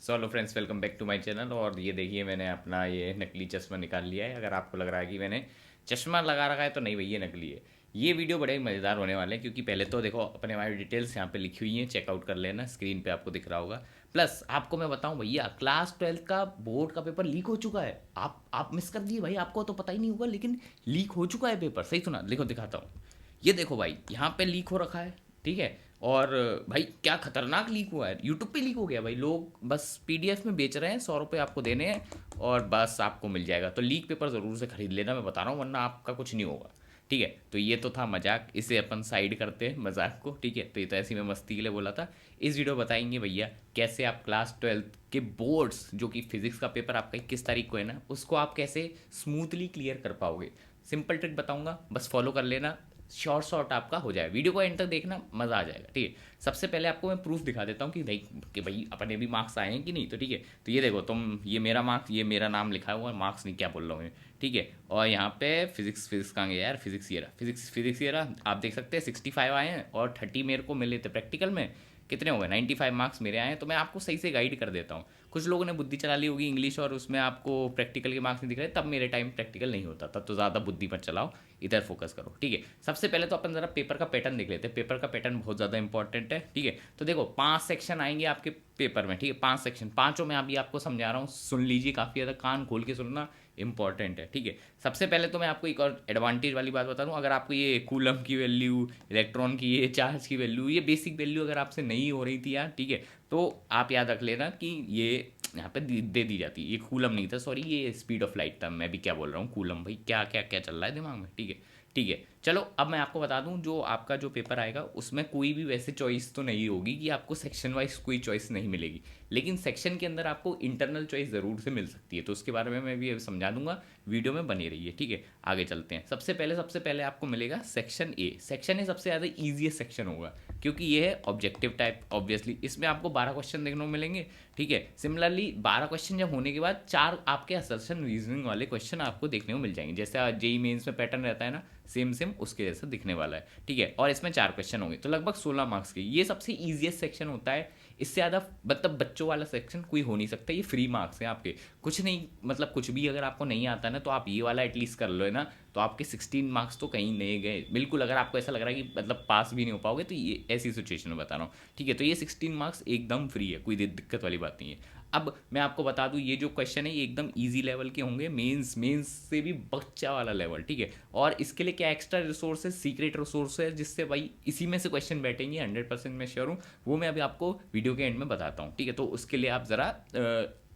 So hello friends, welcome back to my channel. और ये देखिए, मैंने अपना ये नकली चश्मा निकाल लिया है। अगर आपको लग रहा है कि मैंने चश्मा लगा रखा है तो नहीं भाई, ये नकली है। ये वीडियो बड़े मज़ेदार होने वाले हैं, क्योंकि पहले तो देखो अपने हमारी डिटेल्स यहाँ पे लिखी हुई हैं, चेकआउट कर लेना, स्क्रीन पे आपको दिख रहा होगा। प्लस आपको मैं बताऊं भैया, क्लास 12 का बोर्ड का पेपर लीक हो चुका है। आप मिस कर दिए भाई, आपको तो पता ही नहीं होगा, लेकिन लीक हो चुका है पेपर। सही सुना, देखो दिखाता हूँ। ये देखो भाई, यहाँ पे लीक हो रखा है, ठीक है। और भाई क्या खतरनाक लीक हुआ है, यूट्यूब पे लीक हो गया भाई। लोग बस पीडीएफ में बेच रहे हैं, 100 रुपये आपको देने हैं और बस आपको मिल जाएगा। तो लीक पेपर ज़रूर से खरीद लेना, मैं बता रहा हूँ, वरना आपका कुछ नहीं होगा। ठीक है, तो ये तो था मजाक, इसे अपन साइड करते हैं मजाक को। ठीक है, तो ये तो ऐसी मैं मस्ती के लिए बोला था। इस वीडियो बताएंगे भैया कैसे आप क्लास 12 के बोर्ड्स, जो कि फिजिक्स का पेपर आपका 21 तारीख को है ना, उसको आप कैसे स्मूथली क्लियर कर पाओगे। सिंपल ट्रिक बताऊंगा, बस फॉलो कर लेना। शॉर्ट शॉर्ट आपका हो जाए, वीडियो को एंड तक देखना, मज़ा आ जाएगा। ठीक है, सबसे पहले आपको मैं प्रूफ दिखा देता हूँ कि भाई अपने भी मार्क्स आए हैं कि नहीं। तो ठीक है, तो ये देखो तुम, ये मेरा मार्क्स, ये मेरा नाम लिखा हुआ है, मार्क्स नहीं क्या बोल रहा हूँ मैं। ठीक है, और यहाँ पे फिजिक्स फिजिक्स कहाँ गया यार, फिजिक्स ये रहा, फिजिक्स ये रहा। आप देख सकते हैं 65 आए हैं और 30 मेरे को मिले थे प्रैक्टिकल में। कितने हो गए, 95 मार्क्स मेरे आए हैं। तो मैं आपको सही से गाइड कर देता हूँ। कुछ लोगों ने बुद्धि चला ली होगी इंग्लिश, और उसमें आपको प्रैक्टिकल के मार्क्स नहीं दिख रहे, तब मेरे टाइम प्रैक्टिकल नहीं होता, तब तो ज़्यादा बुद्धि मत चलाओ, इधर फोकस करो। ठीक है, सबसे पहले तो अपन जरा पेपर का पैटर्न देख लेते हैं। पेपर का पैटर्न बहुत ज़्यादा इंपॉर्टेंट है। ठीक है, तो देखो 5 सेक्शन आएंगे आपके पेपर में। ठीक है, 5 सेक्शन, पांचों में अभी आपको समझा रहा हूँ, सुन लीजिए, काफ़ी ज़्यादा कान खोल के सुनना, इंपॉर्टेंट है। ठीक है, सबसे पहले तो मैं आपको एक और एडवांटेज वाली बात बता दूं। अगर आपको ये कूलम की वैल्यू, इलेक्ट्रॉन की ये चार्ज की वैल्यू, ये बेसिक वैल्यू अगर आपसे नहीं हो रही थी यार, ठीक है, तो आप याद रख लेना कि ये यहाँ पे दे दी जाती है। ये कूलम नहीं था, सॉरी, ये स्पीड ऑफ लाइट था। मैं भी क्या बोल रहा हूँ, कूलम। भाई क्या क्या क्या चल रहा है दिमाग में। ठीक है, ठीक है, चलो अब मैं आपको बता दूं, जो आपका जो पेपर आएगा उसमें कोई भी वैसे चॉइस तो नहीं होगी कि आपको सेक्शन वाइज कोई चॉइस नहीं मिलेगी। लेकिन सेक्शन के अंदर आपको इंटरनल चॉइस ज़रूर से मिल सकती है, तो उसके बारे में मैं भी समझा दूंगा। वीडियो में बनी रहिए। ठीक है, आगे चलते हैं। सबसे पहले आपको मिलेगा सेक्शन ए। सेक्शन ए सबसे ज़्यादा ईजीएस्ट सेक्शन होगा, क्योंकि ये है ऑब्जेक्टिव टाइप। ऑब्वियसली इसमें आपको 12 क्वेश्चन देखने को मिलेंगे। ठीक है, सिमिलरली 12 क्वेश्चन जब होने के बाद 4 आपके असर्शन रीजनिंग वाले क्वेश्चन आपको देखने को मिल जाएंगे, जैसे जेई मेंस में पैटर्न रहता है ना, सेम सेम उसके जैसा दिखने वाला है। ठीक है, और इसमें 4 क्वेश्चन होंगे, तो लगभग 16 मार्क्स के। ये सबसे ईजिएस्ट सेक्शन होता है। इससे ज़्यादा मतलब बच्चों वाला सेक्शन कोई हो नहीं सकता। ये फ्री मार्क्स हैं आपके, कुछ नहीं, मतलब कुछ भी अगर आपको नहीं आता ना, तो आप ये वाला एटलीस्ट कर लो है ना, तो आपके 16 मार्क्स तो कहीं नहीं गए बिल्कुल। अगर आपको ऐसा लग रहा है कि मतलब पास भी नहीं हो पाओगे, तो ये ऐसी सिचुएशन में बता रहा हूँ। ठीक है, तो ये 16 मार्क्स एकदम फ्री है, कोई दिक्कत वाली बात नहीं है। अब मैं आपको बता दूं, ये जो क्वेश्चन है ये एकदम इजी लेवल के होंगे, मेंस से भी बच्चा वाला लेवल। ठीक है, और इसके लिए क्या एक्स्ट्रा रिसोर्सेज, सीक्रेट रिसोर्सेज, जिससे भाई इसी में से क्वेश्चन बैठेंगे, 100% मैं श्योर हूँ। वो मैं अभी आपको वीडियो के एंड में बताता हूँ। ठीक है, तो उसके लिए आप ज़रा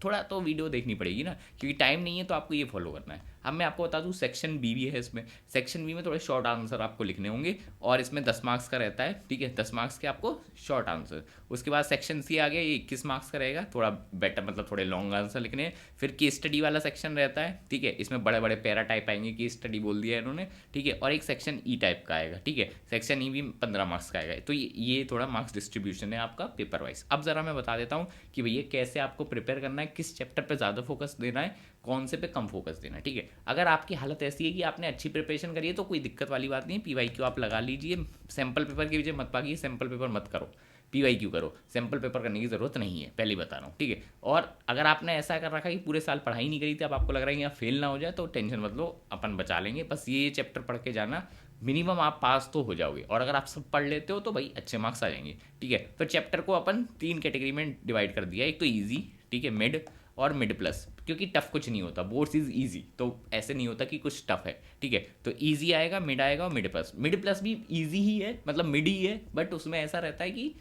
थोड़ा तो वीडियो देखनी पड़ेगी ना, क्योंकि टाइम नहीं है, तो आपको ये फॉलो करना है। अब मैं आपको बता दूं, सेक्शन बी भी है इसमें। सेक्शन बी में थोड़े शॉर्ट आंसर आपको लिखने होंगे, और इसमें 10 मार्क्स का रहता है। ठीक है, 10 मार्क्स के आपको शॉर्ट आंसर। उसके बाद सेक्शन सी आ गया, ये 21 मार्क्स का रहेगा, थोड़ा बेटर, मतलब थोड़े लॉन्ग आंसर लिखने हैं। फिर केस स्टडी वाला सेक्शन रहता है। ठीक है, इसमें बड़े बड़े पैरा टाइप आएंगे, केस स्टडी बोल दिया है इन्होंने। ठीक है, और एक सेक्शन ई टाइप का आएगा। ठीक है, सेक्शन ई भी 15 मार्क्स का आएगा। तो ये थोड़ा मार्क्स डिस्ट्रीब्यूशन है आपका पेपर वाइज। अब ज़रा मैं बता देता हूँ कि भैया कैसे आपको प्रिपेयर करना है, किस चैप्टर पर ज़्यादा फोकस देना है, कौन से पे कम फोकस देना है। ठीक है, अगर आपकी हालत ऐसी है कि आपने अच्छी प्रिपरेशन करी है, तो कोई दिक्कत वाली बात नहीं है, पीवाई क्यू आप लगा लीजिए। सैम्पल पेपर की वजह मत पाइए, सैम्पल पेपर मत करो, पीवाई क्यू करो। सैम्पल पेपर करने की ज़रूरत नहीं है, पहले बता रहा हूँ। ठीक है, और अगर आपने ऐसा कर रखा है कि पूरे साल पढ़ाई नहीं करी थी, अब आपको लग रहा है कि यहाँ फेल ना हो जाए, तो टेंशन मत लो, अपन बचा लेंगे। बस ये चैप्टर पढ़ के जाना, मिनिमम आप पास तो हो जाओगे। और अगर आप सब पढ़ लेते हो तो भाई अच्छे मार्क्स आ जाएंगे। ठीक है, तो चैप्टर को अपन 3 कैटेगरी में डिवाइड कर दिया। एक तो ईजी, ठीक है, मिड और मिड प्लस, क्योंकि टफ कुछ नहीं होता, बोर्ड्स इज ईजी, तो ऐसे नहीं होता कि कुछ टफ है। ठीक है, तो ईजी आएगा, मिड आएगा और मिड प्लस। मिड प्लस भी ईजी ही है, मतलब मिड ही है, बट उसमें ऐसा रहता है कि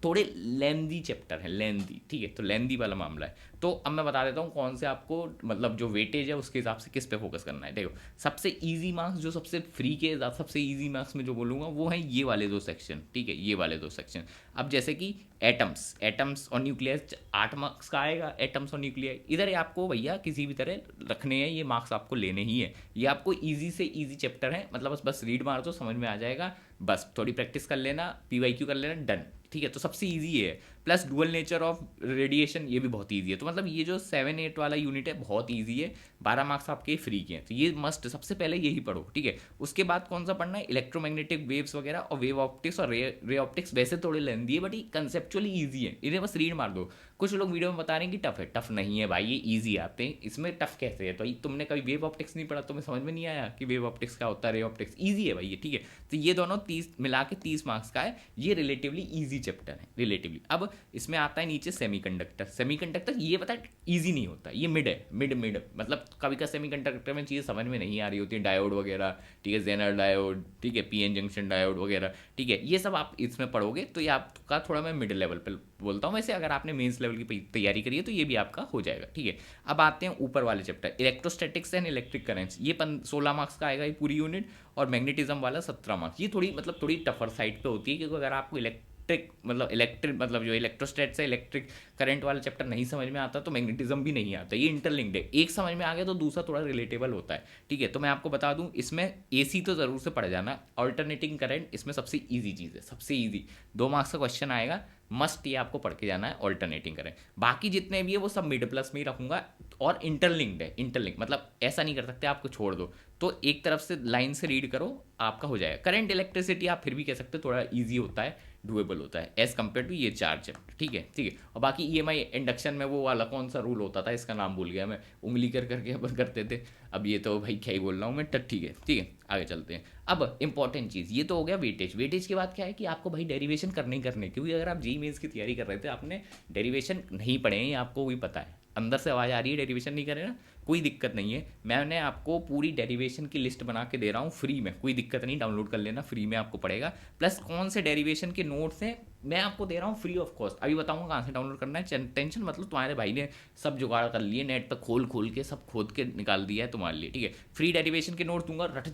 थोड़े लेंदी चैप्टर है, लेंदी। ठीक है, तो लेंदी वाला मामला है। तो अब मैं बता देता हूँ कौन से आपको, मतलब जो वेटेज है उसके हिसाब से किस पे फोकस करना है। देखो, सबसे इजी मार्क्स, जो सबसे फ्री के सबसे इजी मार्क्स में जो बोलूँगा, वो है ये वाले 2 सेक्शन। ठीक है, ये वाले 2 सेक्शन। अब जैसे कि एटम्स, एटम्स और न्यूक्लियस 8 मार्क्स का आएगा। एटम्स और न्यूक्लियर इधर ही आपको भैया किसी भी तरह रखने हैं, ये मार्क्स आपको लेने ही है। ये आपको ईजी से ईजी चैप्टर है, मतलब बस रीड मार दो, समझ में आ जाएगा। बस थोड़ी प्रैक्टिस कर लेना, पीवाईक्यू कर लेना, डन। ठीक है, तो सबसे ईजी है। Plus dual nature of radiation, ये भी बहुत ईजी है। तो मतलब ये जो 7-8 वाला यूनिट है बहुत ईजी है, 12 मार्क्स आपके फ्री के हैं, तो ये मस्ट सबसे पहले यही पढ़ो, ठीक है। उसके बाद कौन सा पढ़ना है, इलेक्ट्रोमैग्नेटिक वेव्स वगैरह और वेव ऑप्टिक्स और रे ऑप्टिक्स। वैसे थोड़े लेंदी है बट ये कंसेप्चुअली ईजी है, इन्हें बस रीड मार दो। कुछ लोग वीडियो में बता रहे हैं कि टफ है, टफ नहीं है भाई, ये ईजी आते हैं, इसमें टफ कैसे है। तो तुमने कभी वेव ऑप्टिक्स नहीं पढ़ा, तुम्हें समझ में नहीं आया कि वेव ऑप्टिक्स क्या होता है, रे ऑप्टिक्स ईजी है भाई ये, ठीक है। तो ये दोनों 30 मिला के 30 मार्क्स का है, ये रिलेटिवली ईजी चैप्टर है रिलेटिवली। अब इसमें आता है नीचे सेमीकंडक्टर। सेमीकंडक्टर ये पता है ईजी नहीं होता, ये मिड है, मिड मतलब कभी का सेमीकंडक्टर में चीज़ें समझ में नहीं आ रही होती है, डायोड वगैरह, ठीक है, जेनर डायोड, ठीक है, पीएन जंक्शन डायोड वगैरह, ठीक है, ये सब आप इसमें पढ़ोगे तो ये आपका थोड़ा मैं मिड लेवल पर बोलता हूँ। वैसे अगर आपने मेंस लेवल की तैयारी करी है तो ये भी आपका हो जाएगा, ठीक है। अब आते हैं ऊपर वाले chapter, electrostatics and electric currents, ये 16 मार्क्स का आएगा ये पूरी यूनिट, और मैग्नेटिज्म वाला 17 मार्क्स। ये थोड़ी टफर साइड पे होती है, क्योंकि अगर आपको इलेक्ट्रिक मतलब जो इलेक्ट्रोस्टैट से इलेक्ट्रिक करंट वाला चैप्टर नहीं समझ में आता तो मैग्नेटिज्म भी नहीं आता, ये इंटरलिंक्ड है, एक समझ में आ गया तो दूसरा थोड़ा रिलेटेबल होता है, ठीक है। तो मैं आपको बता दूं, इसमें एसी तो जरूर से पढ़ जाना, अल्टरनेटिंग करंट इसमें सबसे ईजी चीज़ है, सबसे ईजी 2 मार्क्स का क्वेश्चन आएगा, मस्ट ये आपको पढ़ के जाना है ऑल्टरनेटिंग करें। बाकी जितने भी है वो सब मिड प्लस में ही रखूंगा, और इंटरलिंक्ड है, इंटरलिंक मतलब ऐसा नहीं कर सकते आपको छोड़ दो, तो एक तरफ से लाइन से रीड करो आपका हो जाएगा। करंट इलेक्ट्रिसिटी आप फिर भी कह सकते हो थोड़ा ईजी होता है, डुएबल होता है एज कम्पेयर टू ये 4 चैप्टर, ठीक है, ठीक है। और बाकी ईएमआई इंडक्शन में वो वाला कौन सा रूल होता था, इसका नाम भूल गया मैं, उंगली करके अपन करते थे, अब ये तो भाई क्या ही बोल रहा हूँ मैं, ठीक है, ठीक है, आगे चलते हैं। अब इंपॉर्टेंट चीज़ ये तो हो गया वेटेज। वेटेज के बाद क्या है कि आपको भाई डेरिवेशन करने ही करने, क्योंकि अगर आप जेईई मेंस की तैयारी कर रहे थे आपने डेरिवेशन नहीं पढ़े हैं, आपको वही पता है, अंदर से आवाज़ आ रही है डेरिवेशन नहीं करे ना, कोई दिक्कत नहीं है, मैंने आपको पूरी डेरिवेशन की लिस्ट बना के दे रहा हूँ फ्री में, कोई दिक्कत नहीं, डाउनलोड कर लेना, फ्री में आपको पड़ेगा। प्लस कौन से डेरिवेशन के नोट्स हैं मैं आपको दे रहा हूँ फ्री ऑफ कॉस्ट, अभी बताऊंगा कहाँ से डाउनलोड करना है, टेंशन मतलब तुम्हारे भाई ने सब जुगाड़ कर लिए, नेट पर खोल के सब खोद के निकाल दिया है तुम्हारे लिए, ठीक है। फ्री डेरिवेशन के नोट दूंगा, रट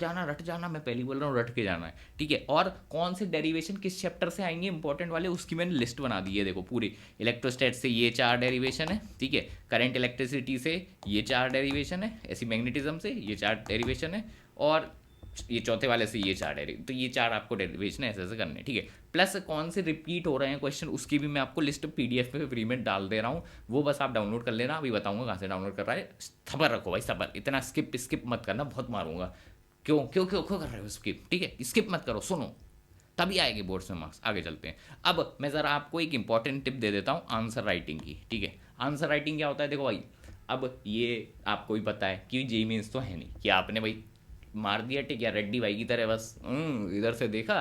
जाना, मैं पहले बोल रहा हूँ रट के जाना है, ठीक है। और कौन से डेरिवेशन किस चैप्टर से आएंगे इंपॉर्टेंट वाले, उसकी मैंने लिस्ट बना दी है, देखो पूरी इलेक्ट्रोस्टैट से ये 4 डेरिवेशन है, ठीक है, करंट इलेक्ट्रिसिटी से ये 4 डेरिवेशन है, ऐसी मैग्नेटिज्म से ये 4 डेरिवेशन है, और ये चौथे वाले से ये 4 डेरिवेशन, तो ये 4 आपको डेरिवेशन ऐसे ऐसे करने, ठीक है। प्लस कौन से रिपीट हो रहे हैं क्वेश्चन उसकी भी मैं आपको लिस्ट पीडीएफ में फ्री में डाल दे रहा हूँ, वो बस आप डाउनलोड कर लेना, अभी बताऊंगा कहाँ से डाउनलोड कर रहा है। सबर रखो भाई, सबर, इतना स्किप मत करना, बहुत मारूंगा, क्यों क्यों क्यों क्यों कर रहे हो स्किप, ठीक है, स्किप मत करो, सुनो, तभी आएंगे बोर्ड्स में मार्क्स। आगे चलते हैं। अब मैं ज़रा आपको एक इंपॉर्टेंट टिप दे देता हूँ आंसर राइटिंग की, ठीक है। आंसर राइटिंग क्या होता है, देखो भाई, अब ये आपको भी पता है कि जेईई मेंस तो है नहीं कि आपने भाई मार दिया टिक या रेड्डी भाई की तरह बस इधर से देखा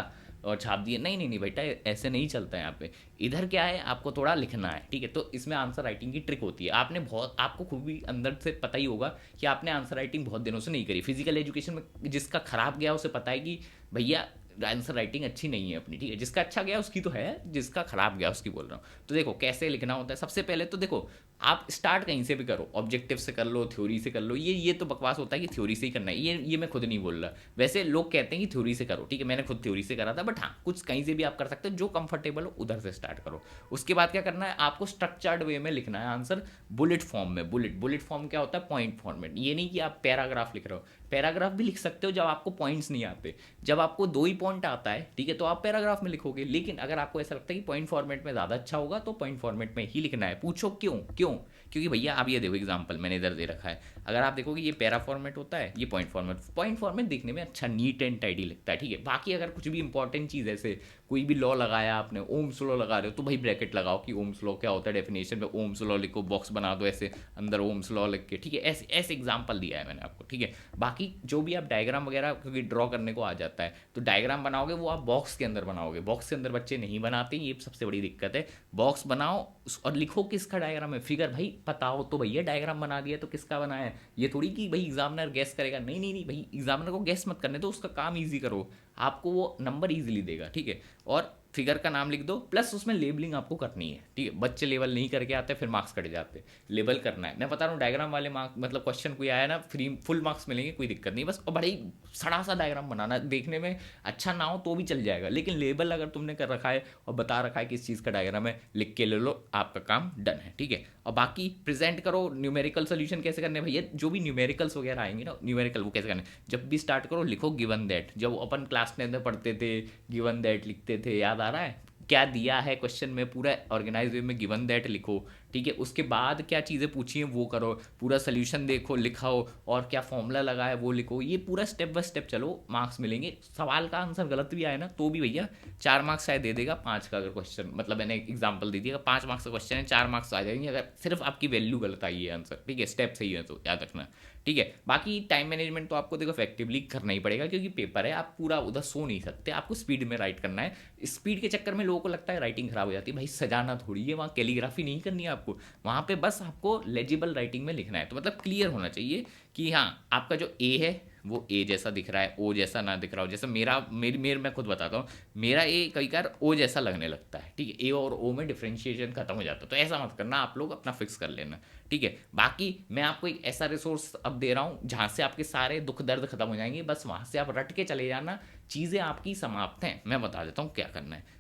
और छाप दिया, नहीं नहीं नहीं बेटा, ऐसे नहीं चलता है यहाँ पे। इधर क्या है, आपको थोड़ा लिखना है, ठीक है। तो इसमें आंसर राइटिंग की ट्रिक होती है, आपको खुद भी अंदर से पता ही होगा कि आपने आंसर राइटिंग बहुत दिनों से नहीं करी। फिजिकल एजुकेशन में जिसका खराब गया उसे पता है कि भैया आंसर राइटिंग अच्छी नहीं है अपनी, ठीक है। जिसका अच्छा गया उसकी तो है, जिसका खराब गया उसकी बोल रहा हूँ। तो देखो कैसे लिखना होता है, सबसे पहले तो देखो आप स्टार्ट कहीं से भी करो, ऑब्जेक्टिव से कर लो, थ्योरी से कर लो, ये तो बकवास होता है कि थ्योरी से ही करना है, ये मैं खुद नहीं बोल रहा, वैसे लोग कहते हैं कि थ्योरी से करो, ठीक है, मैंने खुद थ्योरी से करा था, बट हाँ कुछ कहीं से भी आप कर सकते हो, जो कंफर्टेबल हो उधर से स्टार्ट करो। उसके बाद क्या करना है, आपको स्ट्रक्चर्ड वे में लिखना है आंसर, बुलेट फॉर्म में। बुलेट फॉर्म क्या होता है, पॉइंट फॉर्मेट, ये नहीं कि आप पैराग्राफ लिख रहे हो, पैराग्राफ भी लिख सकते हो जब आपको पॉइंट्स नहीं आते, जब आपको 2 ही पॉइंट आता है, ठीक है, तो आप पैराग्राफ में लिखोगे। लेकिन अगर आपको ऐसा लगता है कि पॉइंट फॉर्मेट में ज़्यादा अच्छा होगा तो पॉइंट फॉर्मेट में ही लिखना है। पूछो क्यों, क्योंकि भैया आप ये देखो एग्जांपल मैंने इधर दे रखा है, अगर आप देखोगे ये पैरा फॉर्मेट होता है, ये पॉइंट फॉर्मेट देखने में अच्छा नीट एंड टाइडी लगता है, ठीक है। बाकी अगर कुछ भी इंपॉर्टेंट चीज़ ऐसे कोई भी लॉ लगाया आपने, ओम्स लॉ लगा रहे हो तो भाई ब्रैकेट लगाओ कि ओम्स लॉ क्या होता है, डेफिनेशन में ओम्स लॉ लिखो, बॉक्स बना दो ऐसे अंदर ओम्स लॉ लिख के, ठीक है। ऐसे ऐसे एग्जाम्पल दिया है मैंने आपको, ठीक है। बाकी जो भी आप डायग्राम वगैरह क्योंकि ड्रॉ करने को आ जाता है, तो डायग्राम बनाओगे वो आप बॉक्स के अंदर बनाओगे, बॉक्स के अंदर बच्चे नहीं बनाते, ये सबसे बड़ी दिक्कत है। बॉक्स बनाओ और लिखो किसका डायग्राम है, फिगर भाई पता हो तो भैया डायग्राम बना दिया तो किसका बनाया है, ये थोड़ी कि भाई एग्जामिनर गैस करेगा, नहीं भाई एग्जामिनर को गैस मत करने दो, उसका काम ईजी करो, आपको वो नंबर ईजिली देगा, ठीक है। और फिगर का नाम लिख दो, प्लस उसमें लेबलिंग आपको करनी है, ठीक है। बच्चे लेबल नहीं करके आते फिर मार्क्स कट जाते, लेबल करना है। मैं बता रहा हूँ डायग्राम वाले मार्क्स मतलब क्वेश्चन कोई आया ना फ्री फुल मार्क्स मिलेंगे, कोई दिक्कत नहीं, बस और बड़ा ही सड़ा सा डायग्राम बनाना, देखने में अच्छा ना हो तो भी चल जाएगा, लेकिन लेबल अगर तुमने कर रखा है और बता रखा है कि इस चीज़ का डायग्राम है, लिख के ले लो, आपका काम डन है, ठीक है। और बाकी प्रेजेंट करो, न्यूमेरिकल सोल्यूशन कैसे करने भैया, जो भी न्यूमेरिकल्स वगैरह आएंगे ना, न्यूमेरिकल वो कैसे करने, जब भी स्टार्ट करो लिखो गिवन दैट, जब अपन क्लास 10 में पढ़ते थे गिवन दैट लिखते थे, याद आ रहा है, क्या दिया है क्वेश्चन में, पूरा ऑर्गेनाइज वे में गिवन दैट लिखो, ठीक है। उसके बाद क्या चीज़ें पूछी हैं वो करो, पूरा सोल्यूशन देखो, लिखाओ, और क्या फॉर्मूला लगा है वो लिखो। ये पूरा स्टेप बाय स्टेप चलो, मार्क्स मिलेंगे। सवाल का आंसर गलत भी आए ना तो भी भैया 4 मार्क्स शायद दे देगा, 5 का अगर क्वेश्चन, मतलब मैंने एक एग्जाम्पल दी थी, अगर 5 मार्क्स का क्वेश्चन है 4 मार्क्स आ जाएंगे अगर सिर्फ आपकी वैल्यू गलत आई है आंसर, ठीक है। स्टेप सही है तो याद रखना, ठीक है। बाकी टाइम मैनेजमेंट तो आपको देखो इफेक्टिवली करना ही पड़ेगा, क्योंकि पेपर है, आप पूरा उधर सो नहीं सकते, आपको स्पीड में राइट करना है। स्पीड के चक्कर में लोगों को लगता है राइटिंग खराब हो जाती है, भाई सजाना थोड़ी है, वहाँ कैलीग्राफी नहीं करनी है आपको, वहाँ पे बस आपको लेजिबल राइटिंग में लिखना है। तो मतलब क्लियर होना चाहिए कि हाँ आपका जो ए है वो ए जैसा दिख रहा है, ओ जैसा ना दिख रहा हो। जैसे मेरी मैं खुद बताता हूँ, मेरा ए कई बार ओ जैसा लगने लगता है, ठीक है। ए और ओ में डिफ्रेंशिएशन खत्म हो जाता है, तो ऐसा मत करना, आप लोग अपना फिक्स कर लेना, ठीक है। बाकी मैं आपको एक ऐसा रिसोर्स अब दे रहा हूँ जहाँ से आपके सारे दुख दर्द खत्म हो जाएंगे, बस वहाँ से आप रट के चले जाना, चीज़ें आपकी समाप्त हैं। मैं बता देता हूँ क्या करना है।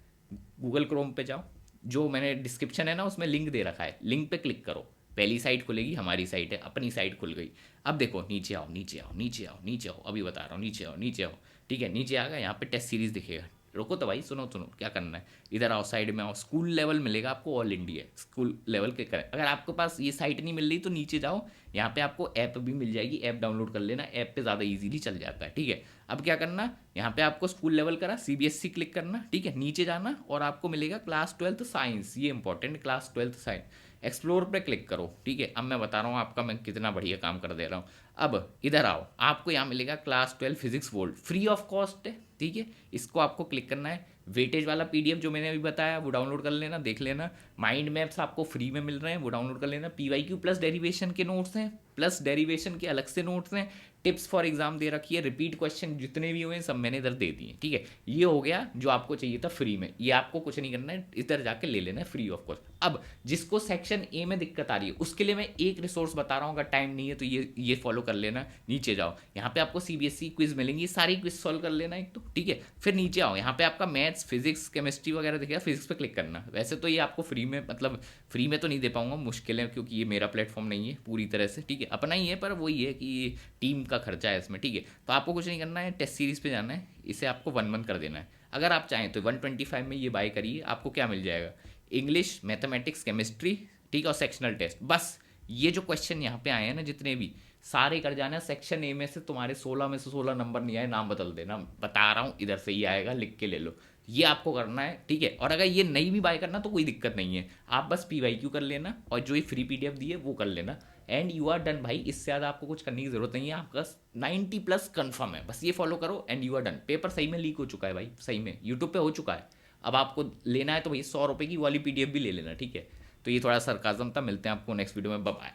गूगल क्रोम पे जाओ, जो मैंने डिस्क्रिप्शन है ना उसमें लिंक दे रखा है, लिंक पे क्लिक करो, पहली साइट खुलेगी, हमारी साइट है, अपनी साइट खुल गई। अब देखो नीचे आओ, नीचे आओ, नीचे आओ, नीचे आओ, अभी बता रहा हूँ, नीचे आओ, नीचे आओ, ठीक है। नीचे आ गया, यहाँ पे टेस्ट सीरीज दिखेगा, रुको तो भाई, सुनो सुनो क्या करना है। इधर आओ, साइड में आओ, स्कूल लेवल मिलेगा आपको, ऑल इंडिया स्कूल लेवल के करें। अगर आपके पास ये साइट नहीं मिल रही तो नीचे जाओ, यहाँ पे आपको ऐप भी मिल जाएगी, ऐप डाउनलोड कर लेना, ऐप पे ज़्यादा इजीली चल जाता है, ठीक है। अब क्या करना, यहाँ पे आपको स्कूल लेवल करा, सीबीएसई क्लिक करना, ठीक है। नीचे जाना और आपको मिलेगा क्लास 12th साइंस, ये important, class 12th science, explore पे क्लिक करो, ठीक है। अब मैं बता रहा हूँ आपका मैं कितना बढ़िया काम कर दे रहा हूँ। अब इधर आओ, आपको यहाँ मिलेगा class 12 physics world, free of cost है, ठीक है। इसको आपको क्लिक करना है। वेटेज वाला पीडीएफ जो मैंने अभी बताया वो डाउनलोड कर लेना, देख लेना। माइंड मैप्स आपको फ्री में मिल रहे हैं, वो डाउनलोड कर लेना। पीवाईक्यू प्लस डेरिवेशन के नोट्स हैं, प्लस डेरिवेशन के अलग से नोट्स हैं। टिप्स फॉर एग्जाम दे रखी है, रिपीट क्वेश्चन जितने भी हुए हैं सब मैंने इधर दे दिए, ठीक है। ये हो गया जो आपको चाहिए था फ्री में, ये आपको कुछ नहीं करना है, इधर जाके ले लेना है फ्री ऑफ कॉस्ट। अब जिसको सेक्शन ए में दिक्कत आ रही है उसके लिए मैं एक रिसोर्स बता रहा हूँ, अगर टाइम नहीं है तो ये फॉलो कर लेना। नीचे जाओ, यहाँ पे आपको सीबीएसई क्विज मिलेंगी, सारी क्विज सॉल्व कर लेना एक तो, ठीक है। फिर नीचे आओ, यहाँ पे आपका मैथ्स, फिजिक्स, केमिस्ट्री वगैरह दिखेगा, फिजिक्स पे क्लिक करना। वैसे तो ये आपको फ्री में, मतलब फ्री में तो नहीं दे पाऊंगा, मुश्किल है, क्योंकि ये मेरा प्लेटफॉर्म नहीं है पूरी तरह से, ठीक है। अपना ही है, पर वही है कि टीम का खर्चा है इसमें, ठीक है। तो आपको कुछ नहीं करना है, टेस्ट सीरीज पे जाना है, इसे आपको 1-1 कर देना है। अगर आप चाहें तो 125 में ये बाय करिए, आपको क्या मिल जाएगा, इंग्लिश, मैथमेटिक्स, केमिस्ट्री, ठीक है, और सेक्शनल टेस्ट। बस ये जो क्वेश्चन यहाँ पे आए हैं ना जितने भी, सारे कर जाना। सेक्शन ए में से तुम्हारे 16 में से 16 नंबर नहीं आए, नाम बदल देना, बता रहा हूँ, इधर से ही आएगा, लिख के ले लो। ये आपको करना है, ठीक है। और अगर ये नहीं भी बाय करना तो कोई दिक्कत नहीं है, आप बस पीवाईक्यू कर लेना और जो ये फ्री पीडीएफ दी है वो कर लेना, एंड यू आर डन भाई। इससे ज़्यादा आपको कुछ करने की जरूरत नहीं है, आपका 90+ कन्फर्म है। बस ये फॉलो करो and you are done. Paper सही में लीक हो चुका है भाई, सही में यूट्यूब पे हो चुका है। अब आपको लेना है तो भाई 100 रुपये की वाली पीडीएफ भी ले लेना, ठीक है। तो ये थोड़ा सरकाजम था, मिलते हैं आपको नेक्स्ट वीडियो में, बाय।